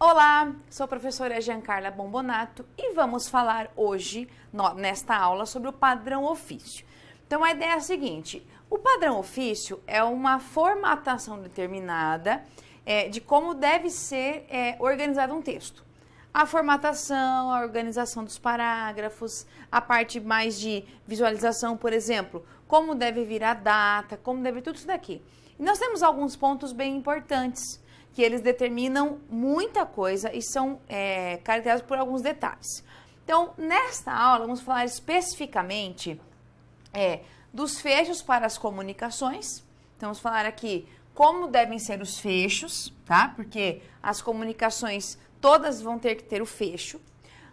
Olá, sou a professora Giancarla Bombonato e vamos falar hoje, nesta aula, sobre o padrão ofício. Então, a ideia é a seguinte: o padrão ofício é uma formatação determinada de como deve ser organizado um texto. A formatação, a organização dos parágrafos, a parte mais de visualização, por exemplo, como deve vir a data, como deve tudo isso daqui. E nós temos alguns pontos bem importantes, que eles determinam muita coisa e são caracterizados por alguns detalhes. Então, nesta aula, vamos falar especificamente dos fechos para as comunicações. Então, vamos falar aqui como devem ser os fechos, tá? Porque as comunicações todas vão ter que ter o fecho.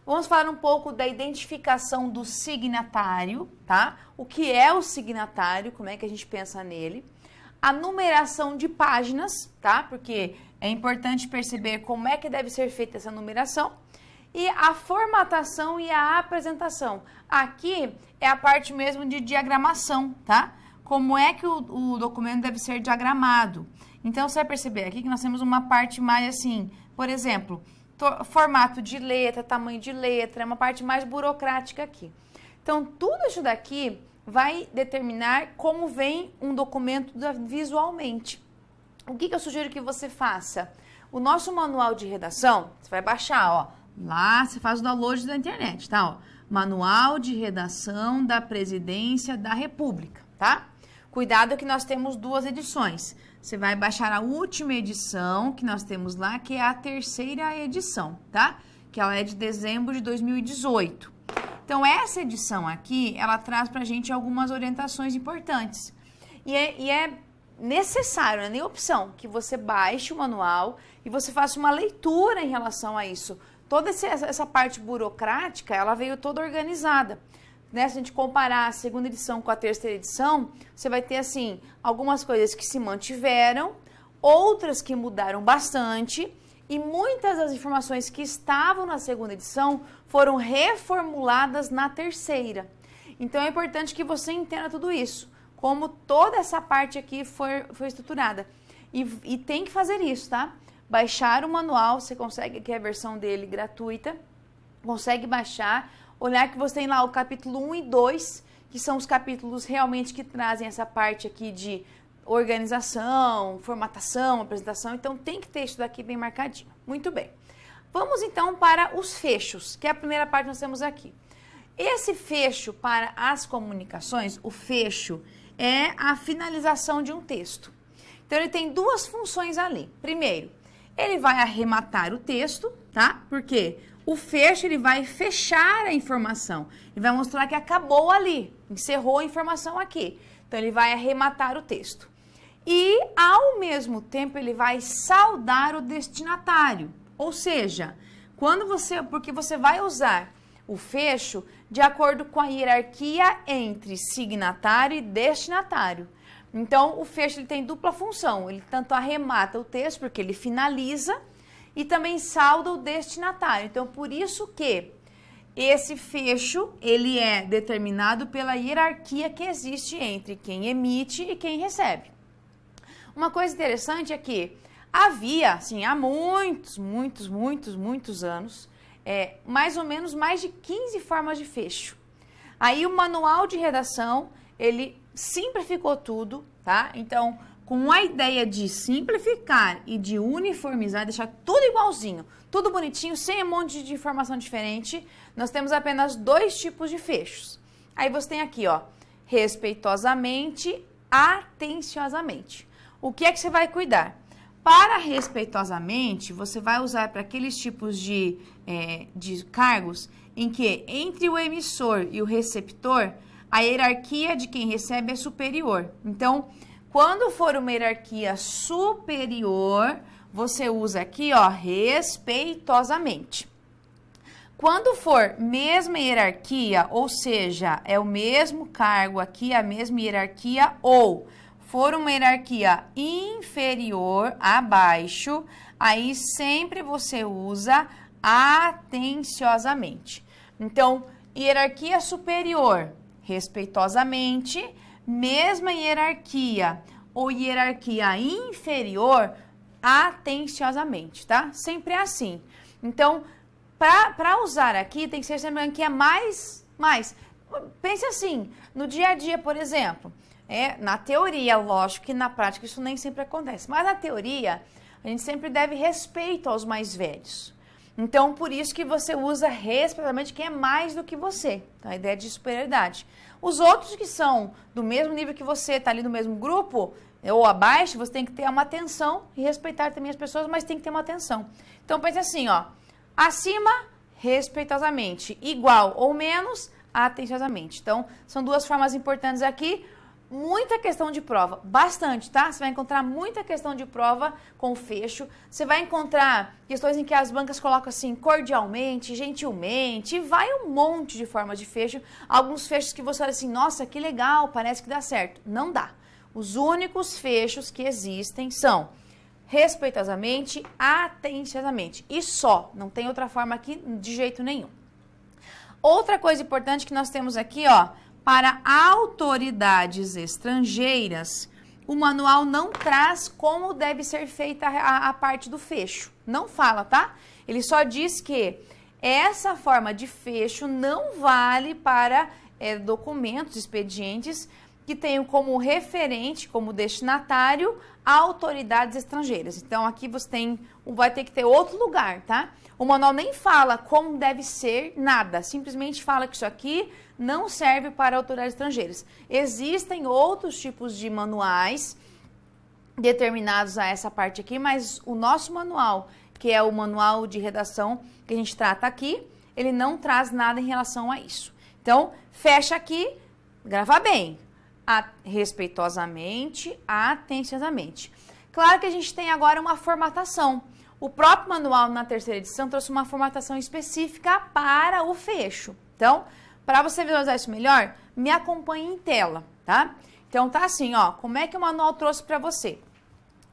Vamos falar um pouco da identificação do signatário, tá? O que é o signatário, como é que a gente pensa nele. A numeração de páginas, tá? Porque é importante perceber como é que deve ser feita essa numeração. E a formatação e a apresentação. Aqui é a parte mesmo de diagramação, tá? Como é que o documento deve ser diagramado. Então, você vai perceber aqui que nós temos uma parte mais assim, por exemplo, formato de letra, tamanho de letra, é uma parte mais burocrática aqui. Então, tudo isso daqui vai determinar como vem um documento visualmente. O que eu sugiro que você faça? O nosso manual de redação, você vai baixar, ó, lá você faz o download da internet, tá? Ó, Manual de Redação da Presidência da República, tá? Cuidado que nós temos duas edições. Você vai baixar a última edição que nós temos lá, que é a terceira edição, tá? Que ela é de dezembro de 2018. Então, essa edição aqui, ela traz pra gente algumas orientações importantes. E é necessário, não é nem opção, que você baixe o manual e você faça uma leitura em relação a isso. Toda essa parte burocrática, ela veio toda organizada. Né? Se a gente comparar a segunda edição com a terceira edição, você vai ter, assim, algumas coisas que se mantiveram, outras que mudaram bastante, e muitas das informações que estavam na segunda edição foram reformuladas na terceira. Então, é importante que você entenda tudo isso, como toda essa parte aqui foi estruturada. E tem que fazer isso, tá? Baixar o manual, você consegue, que é a versão dele gratuita, consegue baixar, olhar que você tem lá o capítulo 1 e 2, que são os capítulos realmente que trazem essa parte aqui de organização, formatação, apresentação. Então, tem que ter isso daqui bem marcadinho. Muito bem. Vamos, então, para os fechos, que é a primeira parte que nós temos aqui. Esse fecho para as comunicações, o fecho, é a finalização de um texto. Então, ele tem duas funções ali. Primeiro, ele vai arrematar o texto, tá? Porque o fecho, ele vai fechar a informação. Ele vai mostrar que acabou ali, encerrou a informação aqui. Então, ele vai arrematar o texto. E, ao mesmo tempo, ele vai saudar o destinatário. Ou seja, porque você vai usar o fecho de acordo com a hierarquia entre signatário e destinatário. Então, o fecho ele tem dupla função. Ele tanto arremata o texto, porque ele finaliza, e também salda o destinatário. Então, por isso que esse fecho, ele é determinado pela hierarquia que existe entre quem emite e quem recebe. Uma coisa interessante é que havia, assim, há muitos anos, mais ou menos mais de 15 formas de fecho. Aí o manual de redação, ele simplificou tudo, tá? Então, com a ideia de simplificar e de uniformizar, deixar tudo igualzinho, tudo bonitinho, sem um monte de informação diferente, nós temos apenas dois tipos de fechos. Aí você tem aqui, ó, respeitosamente, atenciosamente. O que é que você vai cuidar? Para respeitosamente, você vai usar para aqueles tipos de cargos em que entre o emissor e o receptor, a hierarquia de quem recebe é superior. Então, quando for uma hierarquia superior, você usa aqui, ó, respeitosamente. Quando for mesma hierarquia, ou seja, é o mesmo cargo aqui, a mesma hierarquia, ou for uma hierarquia inferior, abaixo, aí sempre você usa atenciosamente. Então, hierarquia superior, respeitosamente, mesma hierarquia ou hierarquia inferior, atenciosamente, tá? Sempre é assim. Então, para usar aqui, tem que ser sempre que é mais. Pense assim, no dia a dia, por exemplo, na teoria, lógico que na prática isso nem sempre acontece, mas na teoria, a gente sempre deve respeito aos mais velhos. Então, por isso que você usa respeitosamente quem é mais do que você. Então, a ideia de superioridade. Os outros que são do mesmo nível que você, tá ali no mesmo grupo, ou abaixo, você tem que ter uma atenção e respeitar também as pessoas, mas tem que ter uma atenção. Então, pense assim, ó. Acima, respeitosamente. Igual ou menos, atenciosamente. Então, são duas formas importantes aqui. Muita questão de prova, bastante, tá? Você vai encontrar muita questão de prova com fecho. Você vai encontrar questões em que as bancas colocam assim, cordialmente, gentilmente, vai um monte de formas de fecho. Alguns fechos que você olha assim, nossa, que legal, parece que dá certo. Não dá. Os únicos fechos que existem são respeitosamente, atenciosamente. E só, não tem outra forma aqui de jeito nenhum. Outra coisa importante que nós temos aqui, ó, para autoridades estrangeiras, o manual não traz como deve ser feita a parte do fecho. Não fala, tá? Ele só diz que essa forma de fecho não vale para documentos, expedientes que tenham como referente, como destinatário, autoridades estrangeiras. Então, aqui você vai ter que ter outro lugar, tá? O manual nem fala como deve ser nada, simplesmente fala que isso aqui não serve para autoridades estrangeiras. Existem outros tipos de manuais determinados a essa parte aqui, mas o nosso manual, que é o manual de redação que a gente trata aqui, ele não traz nada em relação a isso. Então, fecha aqui, grava bem, respeitosamente, atenciosamente. Claro que a gente tem agora uma formatação. O próprio manual, na terceira edição, trouxe uma formatação específica para o fecho. Então, para você visualizar isso melhor, me acompanhe em tela, tá? Então, tá assim, ó, como é que o manual trouxe para você?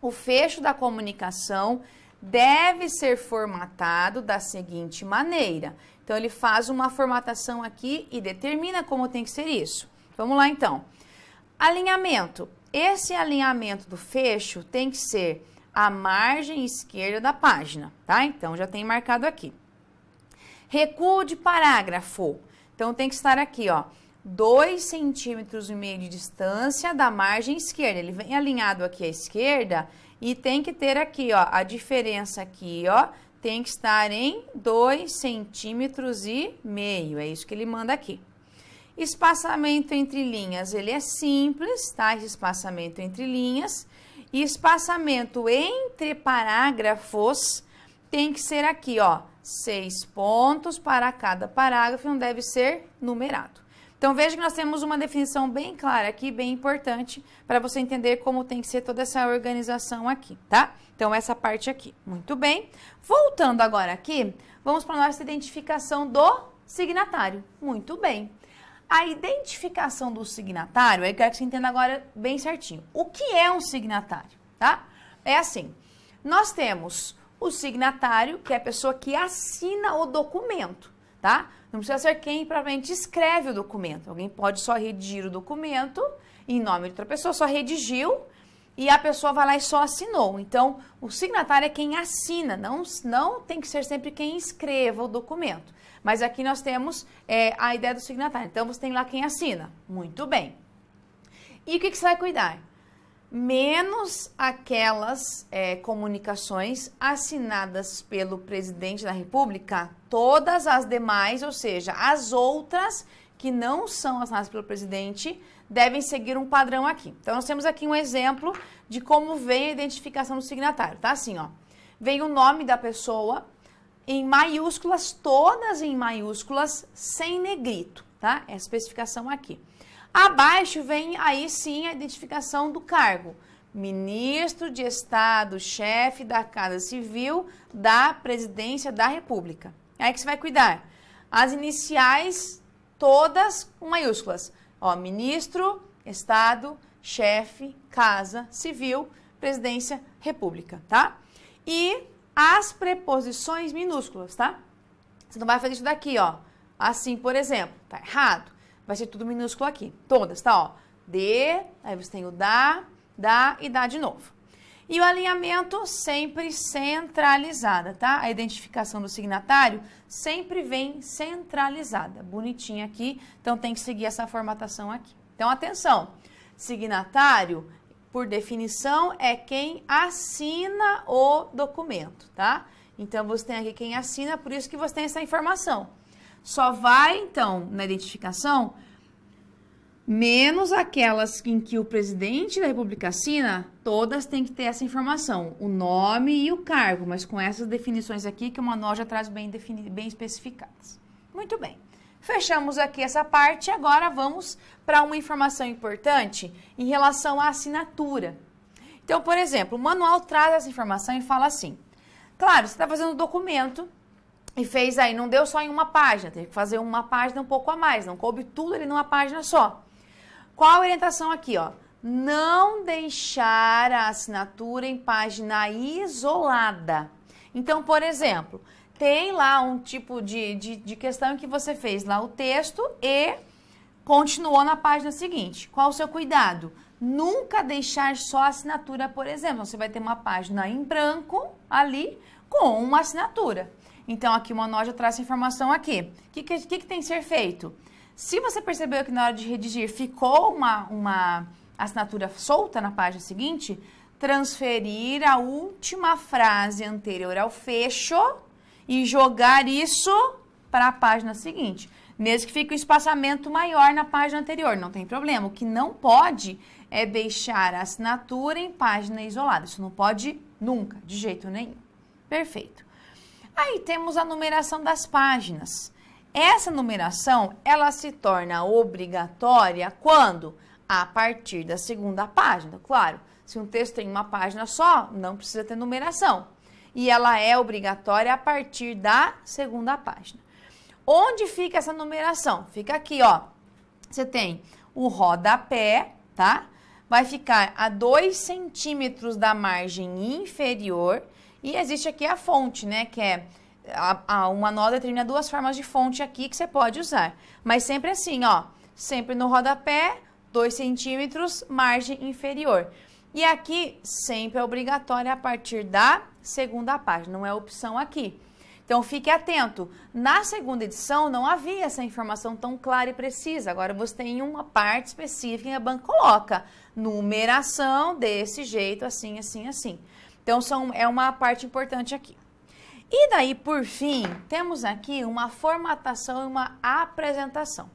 O fecho da comunicação deve ser formatado da seguinte maneira. Então, ele faz uma formatação aqui e determina como tem que ser isso. Vamos lá, então. Alinhamento. Esse alinhamento do fecho tem que ser a margem esquerda da página, tá? Então, já tem marcado aqui. Recuo de parágrafo. Então, tem que estar aqui, ó, 2,5 centímetros de distância da margem esquerda. Ele vem alinhado aqui à esquerda e tem que ter aqui, ó, a diferença aqui, ó, tem que estar em 2,5 centímetros. É isso que ele manda aqui. Espaçamento entre linhas, ele é simples, tá? Esse espaçamento entre linhas. E espaçamento entre parágrafos tem que ser aqui, ó, 6 pontos para cada parágrafo, não deve ser numerado. Então, veja que nós temos uma definição bem clara aqui, bem importante, para você entender como tem que ser toda essa organização aqui, tá? Então, essa parte aqui. Muito bem. Voltando agora aqui, vamos para a nossa identificação do signatário. Muito bem. A identificação do signatário, eu quero que você entenda agora bem certinho. O que é um signatário, tá? É assim, nós temos o signatário, que é a pessoa que assina o documento, tá? Não precisa ser quem provavelmente escreve o documento. Alguém pode só redigir o documento em nome de outra pessoa, só redigiu e a pessoa vai lá e só assinou. Então, o signatário é quem assina, não tem que ser sempre quem escreva o documento. Mas aqui nós temos a ideia do signatário. Então, você tem lá quem assina. Muito bem. E o que você vai cuidar? Menos aquelas comunicações assinadas pelo presidente da República, todas as demais, ou seja, as outras que não são assinadas pelo presidente, devem seguir um padrão aqui. Então, nós temos aqui um exemplo de como vem a identificação do signatário. Tá assim, ó. Vem o nome da pessoa em maiúsculas, todas em maiúsculas, sem negrito, tá? Essa especificação aqui. Abaixo vem aí sim a identificação do cargo. Ministro de Estado, chefe da Casa Civil da Presidência da República. É aí que você vai cuidar. As iniciais todas com maiúsculas. Ó, Ministro, Estado, chefe, Casa Civil, Presidência, República, tá? E as preposições minúsculas, tá? Você não vai fazer isso daqui, ó. Assim, por exemplo, tá errado. Vai ser tudo minúsculo aqui. Todas, tá? Ó. De, aí você tem o da e dá de novo. E o alinhamento sempre centralizada, tá? A identificação do signatário sempre vem centralizada, bonitinha aqui, então tem que seguir essa formatação aqui. Então, atenção, signatário, por definição, é quem assina o documento, tá? Então, você tem aqui quem assina, por isso que você tem essa informação. Só vai, então, na identificação, menos aquelas em que o presidente da República assina, todas têm que ter essa informação, o nome e o cargo, mas com essas definições aqui que o manual já traz bem especificadas. Muito bem. Fechamos aqui essa parte, agora vamos para uma informação importante em relação à assinatura. Então, por exemplo, o manual traz essa informação e fala assim, claro, você está fazendo um documento e fez aí, não deu só em uma página, teve que fazer uma página um pouco a mais, não coube tudo ali numa página só. Qual a orientação aqui, ó? Não deixar a assinatura em página isolada. Então, por exemplo, tem lá um tipo de questão em que você fez lá o texto e continuou na página seguinte. Qual o seu cuidado? Nunca deixar só a assinatura, por exemplo. Você vai ter uma página em branco ali com uma assinatura. Então, aqui o manual já traz essa informação aqui. O que tem que ser feito? Se você percebeu que na hora de redigir ficou uma assinatura solta na página seguinte, transferir a última frase anterior ao fecho e jogar isso para a página seguinte. Mesmo que fique um espaçamento maior na página anterior, não tem problema. O que não pode é deixar a assinatura em página isolada. Isso não pode nunca, de jeito nenhum. Perfeito. Aí temos a numeração das páginas. Essa numeração, ela se torna obrigatória quando? A partir da segunda página. Claro, se um texto tem uma página só, não precisa ter numeração. E ela é obrigatória a partir da segunda página. Onde fica essa numeração? Fica aqui, ó. Você tem o rodapé, tá? Vai ficar a 2 centímetros da margem inferior. E existe aqui a fonte, né? Que é... o manual determina 2 formas de fonte aqui que você pode usar. Mas sempre assim, ó. Sempre no rodapé, 2 centímetros, margem inferior. E aqui, sempre é obrigatório a partir da segunda página. Não é opção aqui. Então, fique atento. Na segunda edição, não havia essa informação tão clara e precisa. Agora, você tem uma parte específica que a banca coloca. Numeração desse jeito, assim, assim, assim. Então, é uma parte importante aqui. E daí, por fim, temos aqui uma formatação e uma apresentação.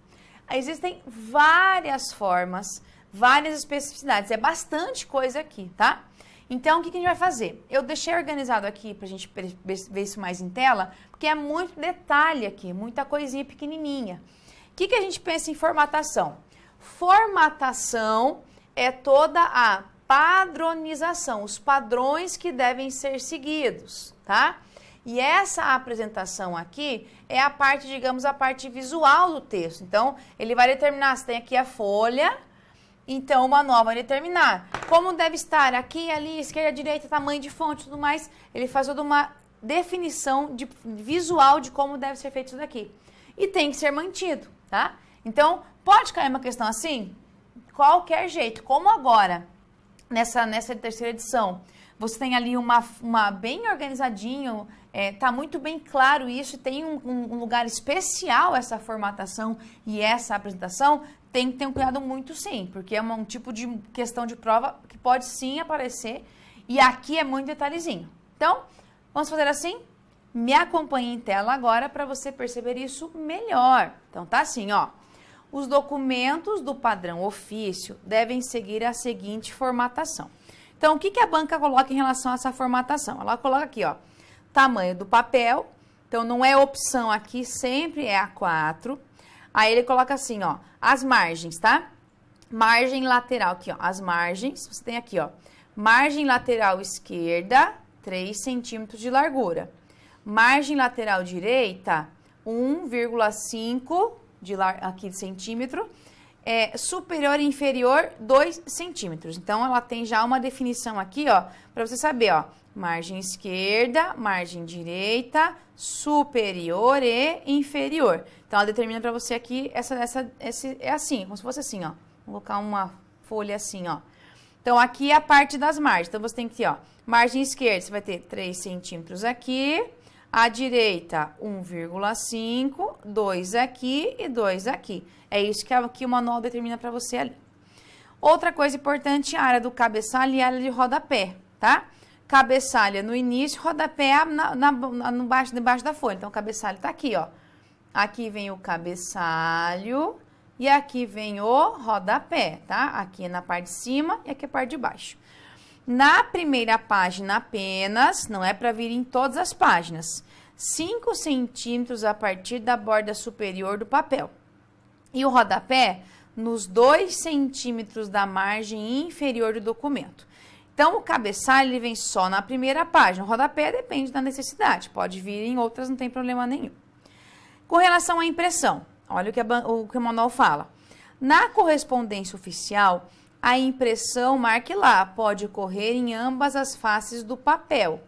Existem várias formas, várias especificidades. É bastante coisa aqui, tá? Então, o que a gente vai fazer? Eu deixei organizado aqui pra gente ver isso mais em tela, porque é muito detalhe aqui, muita coisinha pequenininha. O que a gente pensa em formatação? Formatação é toda a padronização, os padrões que devem ser seguidos, tá? E essa apresentação aqui é a parte, digamos, a parte visual do texto. Então, ele vai determinar, se tem aqui a folha, então o manual vai determinar como deve estar aqui, ali, esquerda, direita, tamanho de fonte e tudo mais. Ele faz toda uma definição visual de como deve ser feito isso daqui. E tem que ser mantido, tá? Então, pode cair uma questão assim? Qualquer jeito, como agora, nessa terceira edição, você tem ali uma bem organizadinho, tá muito bem claro isso, tem um lugar especial essa formatação e essa apresentação, tem que ter um cuidado muito sim, porque é um tipo de questão de prova que pode sim aparecer e aqui é muito detalhezinho. Então, vamos fazer assim? Me acompanhe em tela agora para você perceber isso melhor. Então, tá assim, ó. Os documentos do padrão ofício devem seguir a seguinte formatação. Então, o que a banca coloca em relação a essa formatação? Ela coloca aqui, ó, tamanho do papel. Então, não é opção aqui, sempre é A4. Aí, ele coloca assim, ó, as margens, tá? Margem lateral aqui, ó, as margens. Você tem aqui, ó, margem lateral esquerda, 3 centímetros de largura. Margem lateral direita, 1,5 aqui de centímetro. Superior e inferior, 2 centímetros. Então, ela tem já uma definição aqui, ó, para você saber, ó, margem esquerda, margem direita, superior e inferior. Então, ela determina para você aqui, é assim, como se fosse assim, ó. Vou colocar uma folha assim, ó. Então, aqui é a parte das margens. Então, você tem que ter, ó, margem esquerda, você vai ter 3 centímetros aqui. À direita, 1,5, 2 aqui e 2 aqui. É isso que o manual determina para você ali. Outra coisa importante, a área do cabeçalho e a área de rodapé, tá? Cabeçalho no início, rodapé debaixo da folha. Então, o cabeçalho tá aqui, ó. Aqui vem o cabeçalho e aqui vem o rodapé, tá? Aqui é na parte de cima e aqui é a parte de baixo. Na primeira página apenas, não é para vir em todas as páginas, 5 centímetros a partir da borda superior do papel. E o rodapé nos 2 centímetros da margem inferior do documento. Então, o cabeçalho ele vem só na primeira página. O rodapé depende da necessidade, pode vir em outras, não tem problema nenhum. Com relação à impressão, olha o que o manual fala. Na correspondência oficial, a impressão, marque lá, pode ocorrer em ambas as faces do papel.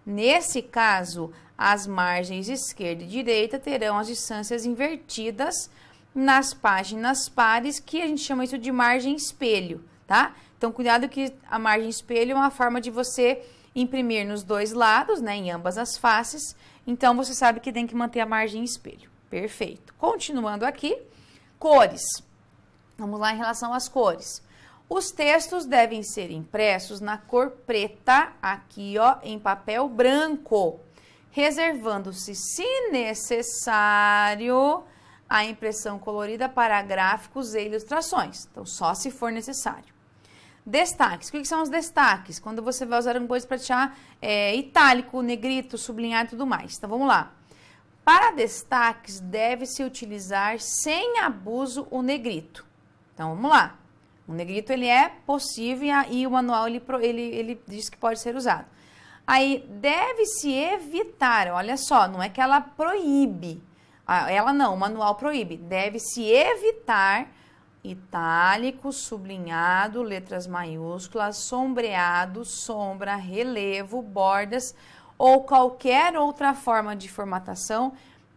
Nesse caso, as margens esquerda e direita terão as distâncias invertidas nas páginas pares, que a gente chama isso de margem espelho, tá? Então, cuidado que a margem espelho é uma forma de você imprimir nos dois lados, né, em ambas as faces. Então, você sabe que tem que manter a margem espelho. Perfeito. Continuando aqui, cores. Vamos lá em relação às cores. Os textos devem ser impressos na cor preta, aqui, ó, em papel branco, reservando-se, se necessário, a impressão colorida para gráficos e ilustrações. Então, só se for necessário. Destaques. O que são os destaques? Quando você vai usar alguma coisa para deixar itálico, negrito, sublinhar e tudo mais. Então, vamos lá. Para destaques, deve-se utilizar sem abuso o negrito. Então, vamos lá. O negrito, ele é possível e o manual, ele diz que pode ser usado. Aí, deve-se evitar, olha só, não é que ela proíbe. Ela não, o manual proíbe. Deve-se evitar itálico, sublinhado, letras maiúsculas, sombreado, sombra, relevo, bordas ou qualquer outra forma de formatação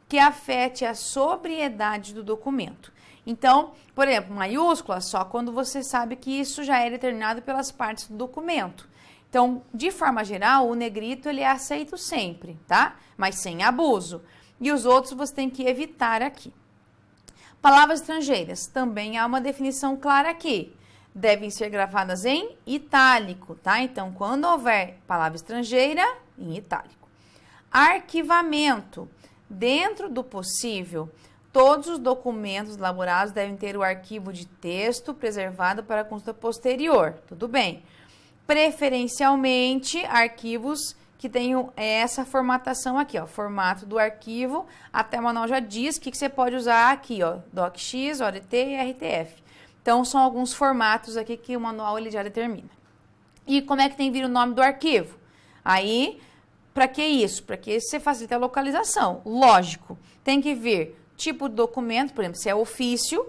que afete a sobriedade do documento. Então, por exemplo, maiúscula só quando você sabe que isso já é determinado pelas partes do documento. Então, de forma geral, o negrito ele é aceito sempre, tá? Mas sem abuso. E os outros você tem que evitar aqui. Palavras estrangeiras, também há uma definição clara aqui. Devem ser gravadas em itálico, tá? Então, quando houver palavra estrangeira, em itálico. Arquivamento. Dentro do possível, todos os documentos elaborados devem ter o arquivo de texto preservado para consulta posterior. Tudo bem. Preferencialmente, arquivos que tenham essa formatação aqui, ó, formato do arquivo, até o manual já diz que você pode usar aqui, ó, DocX, ODT e RTF. Então, são alguns formatos aqui que o manual ele já determina. E como é que tem que vir o nome do arquivo? Aí, para que isso? Para que você facilite a localização. Lógico, tem que vir tipo de documento, por exemplo, se é ofício,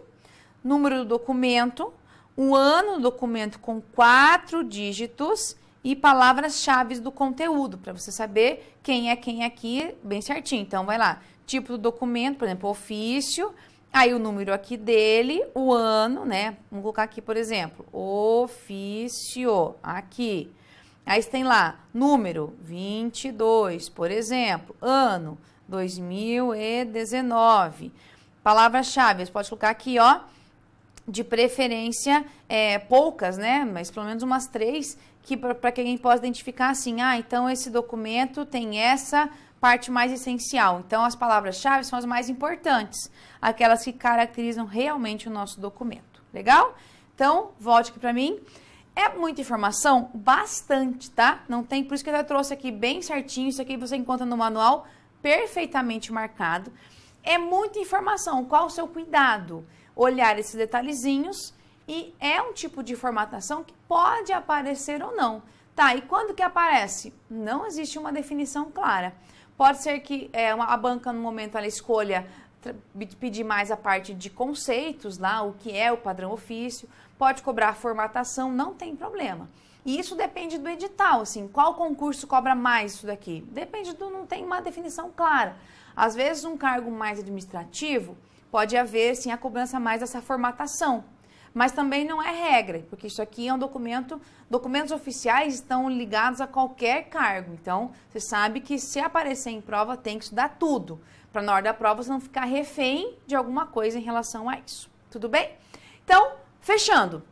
número do documento, o ano do documento com 4 dígitos e palavras-chave do conteúdo, para você saber quem é quem aqui bem certinho. Então, vai lá, tipo do documento, por exemplo, ofício, aí o número aqui dele, o ano, né? Vamos colocar aqui, por exemplo, ofício, aqui. Aí você tem lá, número 22, por exemplo, ano 2019. Palavras-chave, você pode colocar aqui, ó, de preferência, poucas, né? Mas pelo menos umas 3, para que alguém possa identificar assim, então esse documento tem essa parte mais essencial. Então, as palavras-chave são as mais importantes, aquelas que caracterizam realmente o nosso documento. Legal? Então, volte aqui para mim. É muita informação? Bastante, tá? Não tem, por isso que eu já trouxe aqui bem certinho, isso aqui você encontra no manual perfeitamente marcado. É muita informação, qual o seu cuidado? Olhar esses detalhezinhos e é um tipo de formatação que pode aparecer ou não. Tá, e quando que aparece? Não existe uma definição clara. Pode ser que a banca, no momento, ela escolha pedir mais a parte de conceitos lá, o que é o padrão ofício, pode cobrar a formatação, não tem problema. E isso depende do edital, assim, qual concurso cobra mais isso daqui? Depende não tem uma definição clara. Às vezes, um cargo mais administrativo, pode haver, sim, a cobrança mais dessa formatação. mas também não é regra, porque isso aqui é um documento, documentos oficiais estão ligados a qualquer cargo. Então, você sabe que se aparecer em prova, tem que estudar tudo, para na hora da prova você não ficar refém de alguma coisa em relação a isso. Tudo bem? Então, fechando,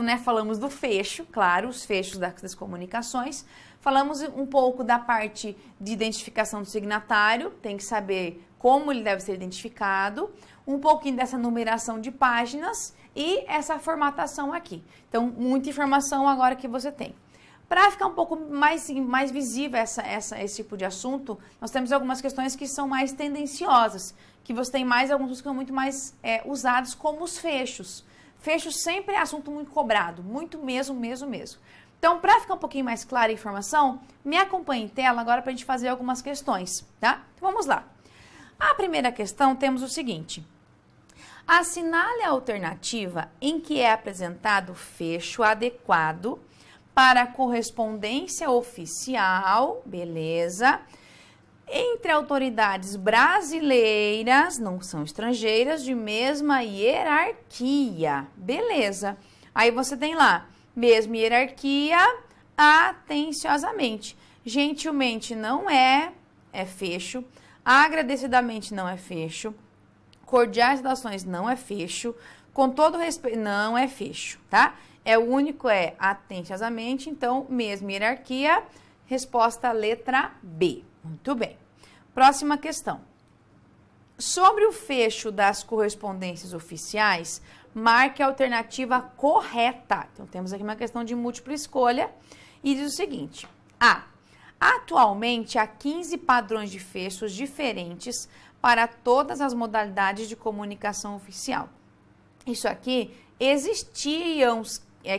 né, falamos do fecho, claro, os fechos das comunicações. Falamos um pouco da parte de identificação do signatário, tem que saber como ele deve ser identificado, um pouquinho dessa numeração de páginas e essa formatação aqui. Então, muita informação agora que você tem. Para ficar um pouco mais visível esse tipo de assunto, nós temos algumas questões que são mais tendenciosas, que você tem mais alguns que são muito mais usados, como os fechos. Fechos sempre é assunto muito cobrado, muito mesmo. Então, para ficar um pouquinho mais clara a informação, me acompanhe em tela agora para a gente fazer algumas questões, tá? Então, vamos lá. A primeira questão, temos o seguinte. Assinale a alternativa em que é apresentado fecho adequado para correspondência oficial, beleza, entre autoridades brasileiras, não são estrangeiras, de mesma hierarquia, beleza. Aí você tem lá, mesma hierarquia, atenciosamente. Gentilmente não é fecho. Agradecidamente não é fecho. Cordiais saudações não é fecho. Com todo respeito, não é fecho, tá? O único atenciosamente, então, mesma hierarquia. Resposta letra B. Muito bem. Próxima questão. Sobre o fecho das correspondências oficiais, marque a alternativa correta. Então, temos aqui uma questão de múltipla escolha e diz o seguinte. A. Atualmente, há 15 padrões de fechos diferentes para todas as modalidades de comunicação oficial. Isso aqui, existiam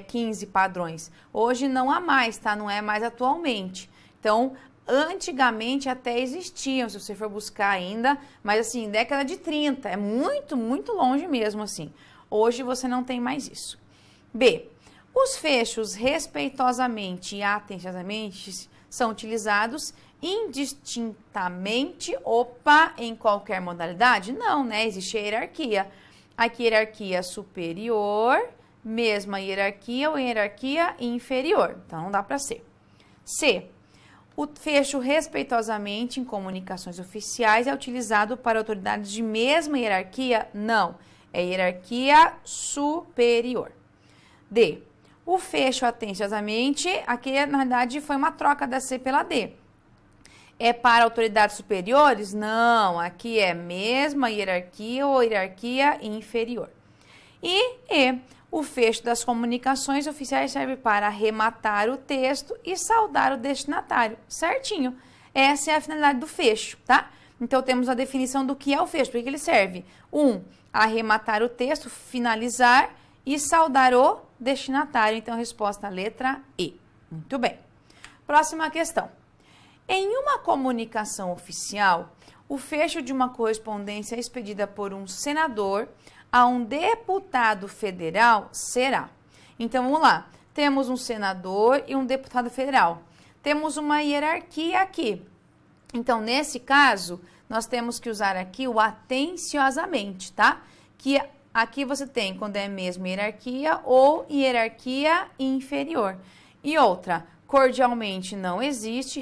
15 padrões. Hoje não há mais, tá? Não é mais atualmente. Então, antigamente até existiam, se você for buscar ainda, mas assim, década de 30, é muito longe mesmo assim. Hoje você não tem mais isso. B. Os fechos respeitosamente e atenciosamente são utilizados indistintamente, em qualquer modalidade? Não, né? Existe a hierarquia. Aqui, hierarquia superior, mesma hierarquia ou hierarquia inferior. Então, não dá para ser. C. O fecho respeitosamente em comunicações oficiais é utilizado para autoridades de mesma hierarquia? Não. É hierarquia superior. D. O fecho atenciosamente, aqui na verdade foi uma troca da C pela D. É para autoridades superiores? Não, aqui é mesma hierarquia ou hierarquia inferior. E o fecho das comunicações oficiais serve para arrematar o texto e saudar o destinatário. Certinho. Essa é a finalidade do fecho, tá? Então, temos a definição do que é o fecho. Para que ele serve? 1. Arrematar o texto, finalizar e saudar o destinatário. Então, resposta letra E. Muito bem. Próxima questão. Em uma comunicação oficial, o fecho de uma correspondência expedida por um senador a um deputado federal será. Então, vamos lá. Temos um senador e um deputado federal. Temos uma hierarquia aqui. Então, nesse caso, nós temos que usar aqui o atenciosamente, tá? Que aqui você tem quando é mesma hierarquia ou hierarquia inferior. E outra, cordialmente não existe,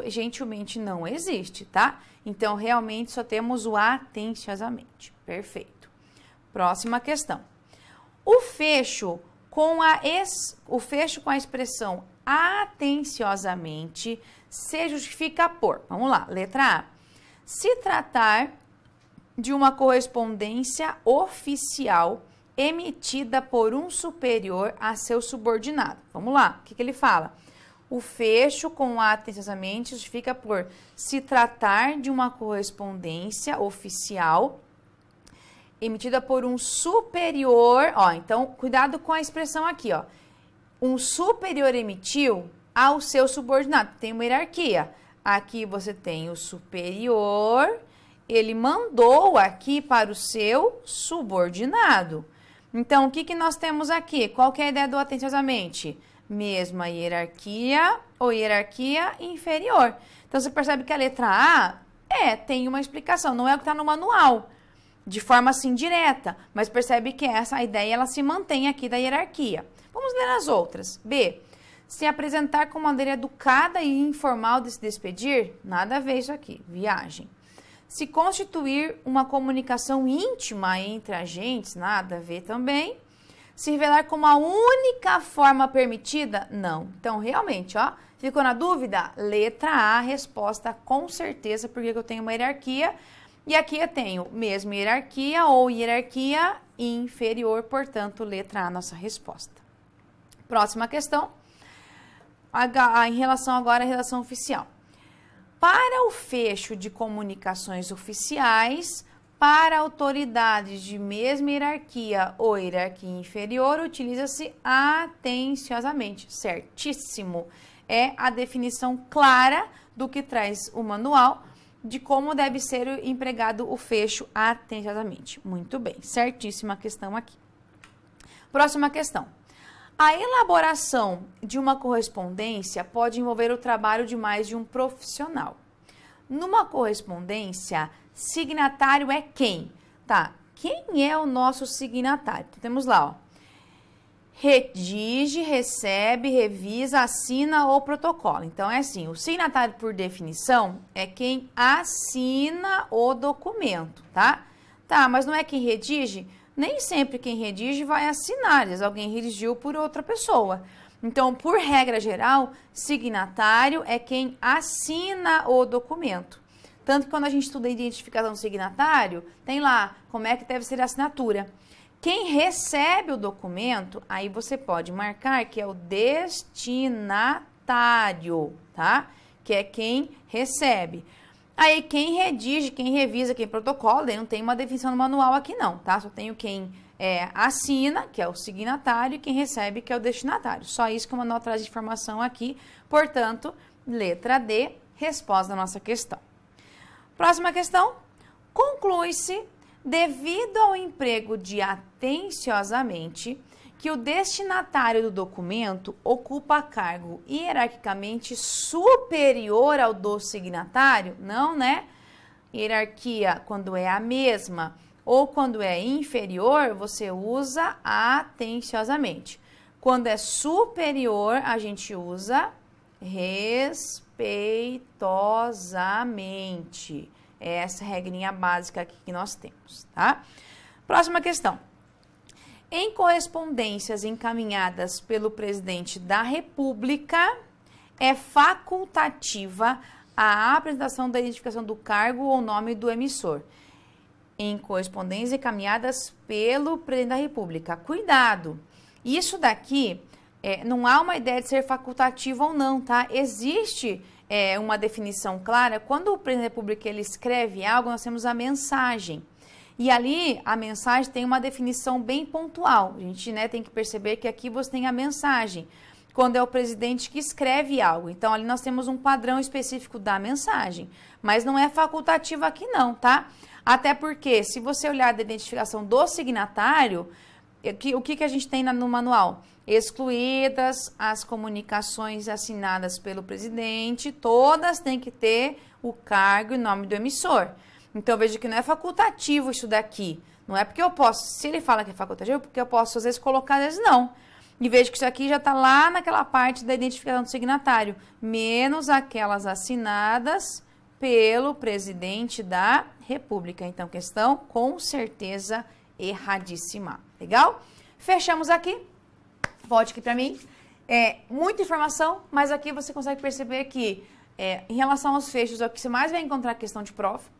gentilmente não existe, tá? Então, realmente só temos o atenciosamente. Perfeito. Próxima questão. O fecho com a expressão atenciosamente se justifica por, vamos lá, letra A, se tratar de uma correspondência oficial emitida por um superior a seu subordinado. Vamos lá, o que ele fala? O fecho com atenciosamente justifica por se tratar de uma correspondência oficial emitida por um superior, então, cuidado com a expressão aqui, um superior emitiu ao seu subordinado, tem uma hierarquia, aqui você tem o superior, ele mandou aqui para o seu subordinado, então, o que nós temos aqui? Qual que é a ideia do atenciosamente? Mesma hierarquia ou hierarquia inferior, então, você percebe que a letra A tem uma explicação, não é o que está no manual. de forma assim direta, mas percebe que essa ideia ela se mantém aqui da hierarquia. Vamos ler as outras. B. Se apresentar com maneira educada e informal de se despedir, nada a ver isso aqui, viagem. Se constituir uma comunicação íntima entre agentes, nada a ver também. Se revelar como a única forma permitida, não. Então, realmente, ó, ficou na dúvida? Letra A, resposta com certeza, porque eu tenho uma hierarquia. E aqui eu tenho mesmo hierarquia ou hierarquia inferior, portanto, letra A, nossa resposta. Próxima questão, em relação agora à relação oficial. Para o fecho de comunicações oficiais, para autoridades de mesma hierarquia ou hierarquia inferior, utiliza-se atenciosamente. Certíssimo. É a definição clara do que traz o manual de como deve ser empregado o fecho atenciosamente. Muito bem, certíssima questão aqui. Próxima questão. A elaboração de uma correspondência pode envolver o trabalho de mais de um profissional. Numa correspondência, signatário é quem? Tá, quem é o nosso signatário? Então, temos lá, ó. Redige, recebe, revisa, assina ou protocola. Então, é assim, o signatário, por definição, é quem assina o documento, tá? Tá, mas não é quem redige? Nem sempre quem redige vai assinar, às vezes alguém redigiu por outra pessoa. Então, por regra geral, signatário é quem assina o documento. Tanto que quando a gente estuda a identificação do signatário, tem lá como é que deve ser a assinatura. Quem recebe o documento, aí você pode marcar que é o destinatário, tá? Que é quem recebe. Aí, quem redige, quem revisa, quem protocola, não tem uma definição no manual aqui não, tá? Só tenho quem assina, que é o signatário, e quem recebe, que é o destinatário. Só isso que o manual traz de informação aqui. Portanto, letra D, resposta da nossa questão. Próxima questão. Conclui-se, devido ao emprego de atenciosamente, que o destinatário do documento ocupa cargo hierarquicamente superior ao do signatário, não, né? Hierarquia, quando é a mesma ou quando é inferior, você usa atenciosamente. Quando é superior, a gente usa respeitosamente. Essa regrinha básica aqui que nós temos, tá? Próxima questão. Em correspondências encaminhadas pelo presidente da República, é facultativa a apresentação da identificação do cargo ou nome do emissor. Em correspondências encaminhadas pelo presidente da República. Cuidado! Isso daqui não há uma ideia de ser facultativo ou não, tá? Existe uma definição clara. Quando o presidente da República ele escreve algo, nós temos a mensagem. E ali, a mensagem tem uma definição bem pontual. A gente tem que perceber que aqui você tem a mensagem, quando é o presidente que escreve algo. Então, ali nós temos um padrão específico da mensagem, mas não é facultativo aqui não, tá? Até porque, se você olhar da identificação do signatário, o que a gente tem no manual? Excluídas as comunicações assinadas pelo presidente, todas têm que ter o cargo e nome do emissor. Então, veja que não é facultativo isso daqui. Não é porque eu posso, se ele fala que é facultativo, porque eu posso às vezes colocar, às vezes não. E veja que isso aqui já está lá naquela parte da identificação do signatário, menos aquelas assinadas pelo presidente da República. Então, questão com certeza erradíssima. Legal? Fechamos aqui. Volte aqui para mim. Muita informação, mas aqui você consegue perceber que em relação aos fechos, é o que você mais vai encontrar questão de prova.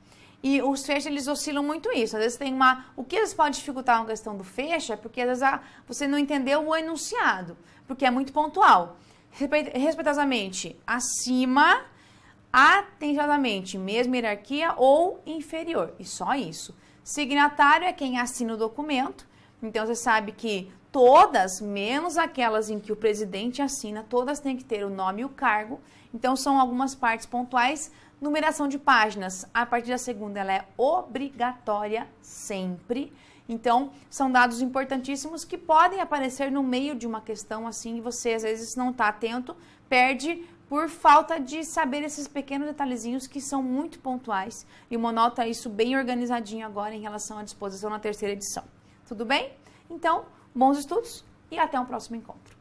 E os fechos, eles oscilam muito isso. Às vezes tem o que eles podem dificultar uma questão do fecho é porque às vezes você não entendeu o enunciado, porque é muito pontual. Respeitosamente, acima, atenciosamente, mesma hierarquia ou inferior. E só isso. Signatário é quem assina o documento. Então, você sabe que todas, menos aquelas em que o presidente assina, todas têm que ter o nome e o cargo. Então, são algumas partes pontuais. Numeração de páginas, a partir da segunda, ela é obrigatória sempre. Então, são dados importantíssimos que podem aparecer no meio de uma questão assim e você, às vezes, não está atento, perde por falta de saber esses pequenos detalhezinhos que são muito pontuais. E o Monol tá isso bem organizadinho agora em relação à disposição na terceira edição. Tudo bem? Então, bons estudos e até um próximo encontro.